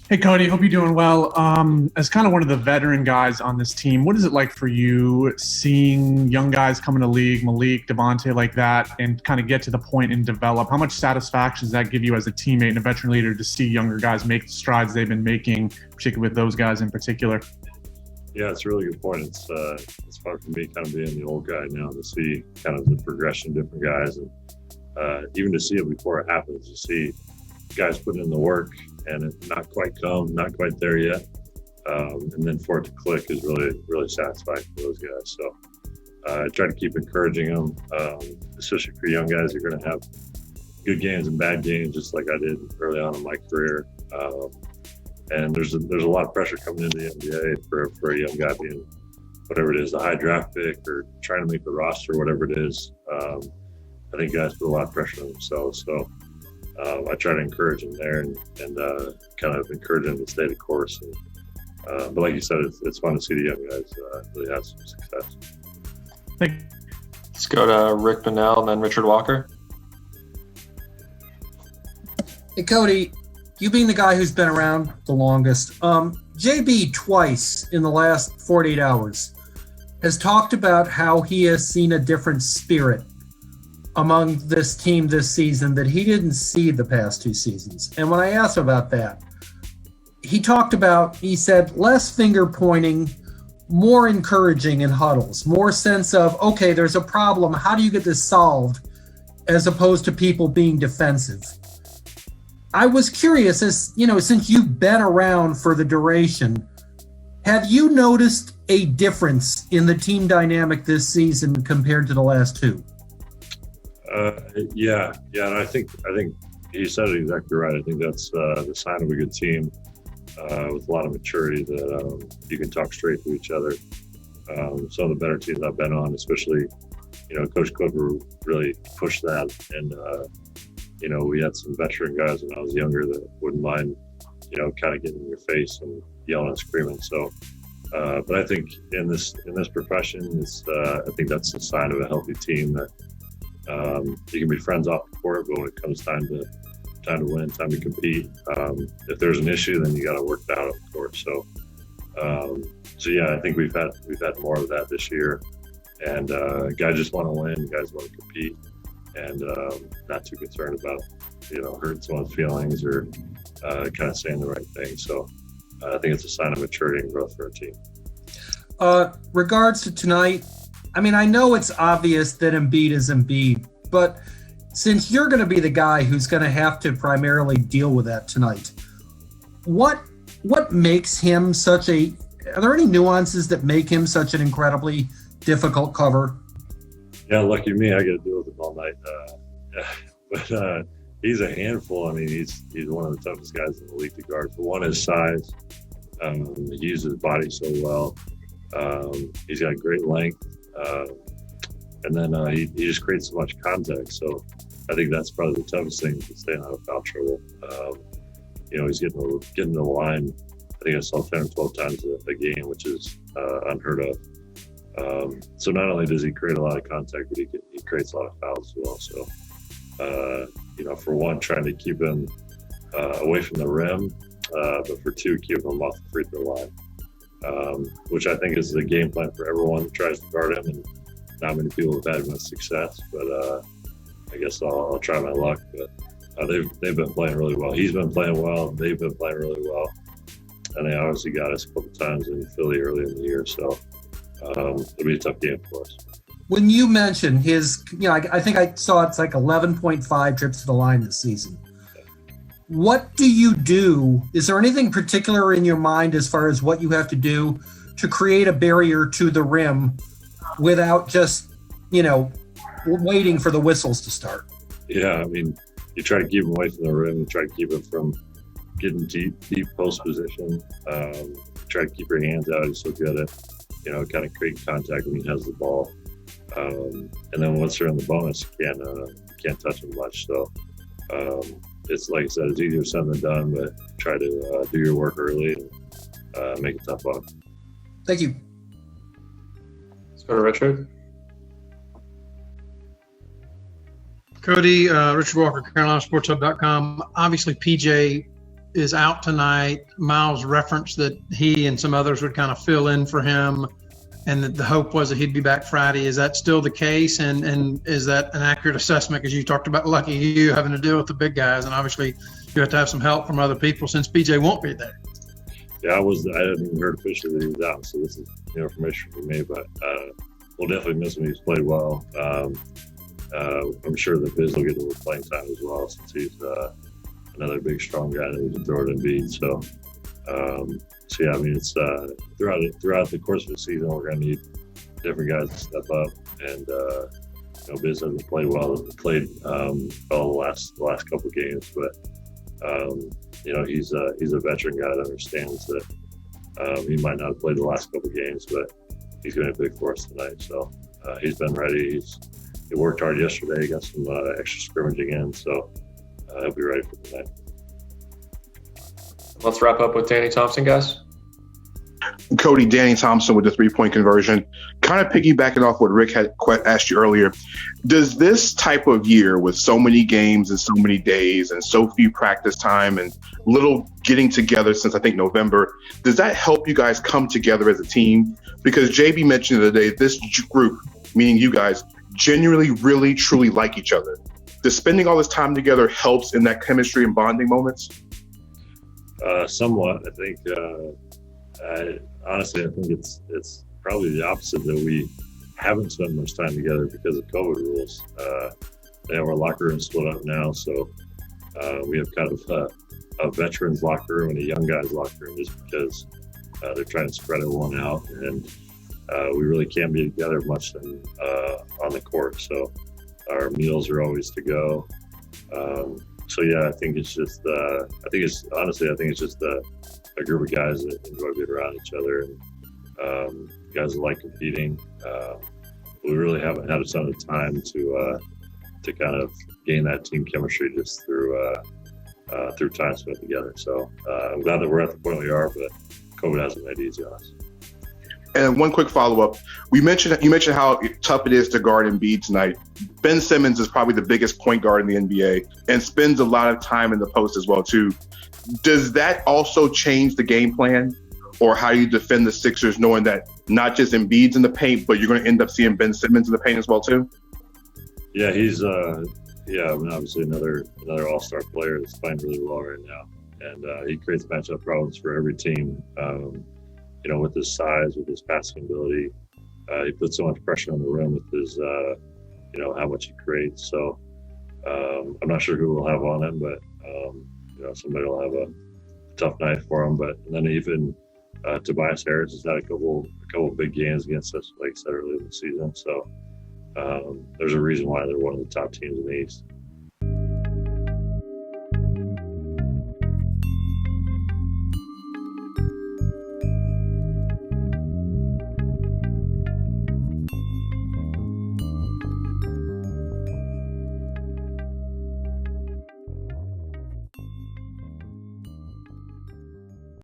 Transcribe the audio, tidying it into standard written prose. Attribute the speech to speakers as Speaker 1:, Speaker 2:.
Speaker 1: Hey, Cody, hope you're doing well. As kind of one of the veteran guys on this team, what is it like for you seeing young guys come into the league, Malik, Devontae, like that, and kind of get to the point and develop? How much satisfaction does that give you as a teammate and a veteran leader to see younger guys make the strides they've been making, particularly with those guys in particular?
Speaker 2: Yeah, it's a really good point. It's fun for me kind of being the old guy now to see kind of the progression of different guys, and even to see it before it happens, to see guys putting in the work and it not quite there yet. And then for it to click is really, really satisfying for those guys. So I try to keep encouraging them, especially for young guys. You're going to have good games and bad games, just like I did early on in my career. And there's a lot of pressure coming into the NBA for a young guy being whatever it is, a high draft pick or trying to make the roster, whatever it is. I think guys put a lot of pressure on themselves. So I try to encourage them there and kind of encourage them to stay the course. And, but like you said, it's fun to see the young guys really have some success.
Speaker 3: Let's go to Rick Bonnell and then Richard Walker.
Speaker 4: Hey, Cody, you being the guy who's been around the longest, JB twice in the last 48 hours has talked about how he has seen a different spirit among this team this season that he didn't see the past two seasons. And when I asked him about that, he said, less finger pointing, more encouraging in huddles, more sense of, okay, there's a problem. How do you get this solved? As opposed to people being defensive. I was curious, as you know, since you've been around for the duration, have you noticed a difference in the team dynamic this season compared to the last two?
Speaker 2: Yeah, and I think he said it exactly right. I think that's the sign of a good team with a lot of maturity that you can talk straight to each other. Some of the better teams I've been on, especially, Coach Clipper really pushed that, and we had some veteran guys when I was younger that wouldn't mind, kind of getting in your face and yelling and screaming. So, but I think in this profession, I think that's a sign of a healthy team that. You can be friends off the court, but when it comes time to win, time to compete, if there's an issue, then you got to work that out, of course. So yeah, I think we've had more of that this year, and guys just want to win, guys want to compete, and not too concerned about hurting someone's feelings or kind of saying the right thing. So I think it's a sign of maturity and growth for our team.
Speaker 4: Regards to tonight. I mean, I know it's obvious that Embiid is Embiid, but since you're going to be the guy who's going to have to primarily deal with that tonight, what makes him are there any nuances that make him such an incredibly difficult cover?
Speaker 2: Yeah, lucky me, I got to deal with him all night. But he's a handful. I mean, he's one of the toughest guys in the league to guard. For one, his size, he uses his body so well. He's got great length. And then he just creates so much contact. So I think that's probably the toughest thing, is staying out of foul trouble. He's getting the line. I think I saw 10 or 12 times a game, which is unheard of. So not only does he create a lot of contact, but he creates a lot of fouls as well. So, for one, trying to keep him away from the rim, but for two, keep him off the free throw line. Which I think is the game plan for everyone that tries to guard him, and not many people have had much success. But I guess I'll try my luck. But they've been playing really well. He's been playing well. They've been playing really well, and they obviously got us a couple times in Philly early in the year. So it'll be a tough game for us.
Speaker 4: When you mentioned his, I think I saw it's like 11.5 trips to the line this season. What do you do? Is there anything particular in your mind as far as what you have to do to create a barrier to the rim without just, waiting for the whistles to start?
Speaker 2: Yeah, I mean, you try to keep him away from the rim. You try to keep him from getting deep post position. Try to keep your hands out. He's so good at, kind of creating contact when he has the ball. And then once they're in the bonus, you can't touch them much. So it's like I said, it's easier said than done, but try to do your work early and make it tough on them.
Speaker 4: Thank you.
Speaker 3: Let's go to Richard.
Speaker 5: Cody, Richard Walker, CarolinaSportsHub.com. Obviously, PJ is out tonight. Miles referenced that he and some others would kind of fill in for him, and that the hope was that he'd be back Friday. Is that still the case? And is that an accurate assessment? Because you talked about lucky you having to deal with the big guys, and obviously you have to have some help from other people since PJ won't be there.
Speaker 2: Yeah, I hadn't even heard officially that he was out, so this is new information for me. But we'll definitely miss him. He's played well. I'm sure that Biz will get a little playing time as well, since he's another big, strong guy that we can throw it and beat. So yeah, I mean, it's throughout the course of the season, we're going to need different guys to step up. And Biz hasn't played well. Played well the last couple of games, but he's a veteran guy that understands that he might not have played the last couple of games, but he's going to be big for us tonight. So he's been ready. He worked hard yesterday. He got some extra scrimmaging in, so he'll be ready for tonight.
Speaker 3: Let's wrap up with Danny Thompson, guys.
Speaker 6: Cody, Danny Thompson with the 3-point conversion. Kind of piggybacking off what Rick had asked you earlier, does this type of year with so many games and so many days and so few practice time and little getting together since I think November, does that help you guys come together as a team? Because JB mentioned the other day, this group, meaning you guys, genuinely, really, truly like each other. Does spending all this time together helps in that chemistry and bonding moments?
Speaker 2: Somewhat. I think, honestly, I think it's probably the opposite, that we haven't spent much time together because of COVID rules. They have our locker room split up now, so we have kind of a veterans locker room and a young guys locker room, just because they're trying to spread everyone out, and we really can't be together much on the court. So our meals are always to go. So yeah, I think it's just a group of guys that enjoy being around each other, and guys that like competing. We really haven't had a ton of time to kind of gain that team chemistry just through time spent together. So I'm glad that we're at the point we are, but COVID hasn't made it easy on us.
Speaker 6: And one quick follow-up. You mentioned how tough it is to guard Embiid tonight. Ben Simmons is probably the biggest point guard in the NBA and spends a lot of time in the post as well, too. Does that also change the game plan or how you defend the Sixers, knowing that not just Embiid's in the paint, but you're going to end up seeing Ben Simmons in the paint as well, too?
Speaker 2: Yeah, he's obviously another all-star player that's playing really well right now. And he creates matchup problems for every team. With his size, with his passing ability, he puts so much pressure on the rim with his, how much he creates. So I'm not sure who we'll have on him, but somebody will have a tough night for him. But and then even Tobias Harris has had a couple big games against us, like I said earlier in the season. So there's a reason why they're one of the top teams in the East.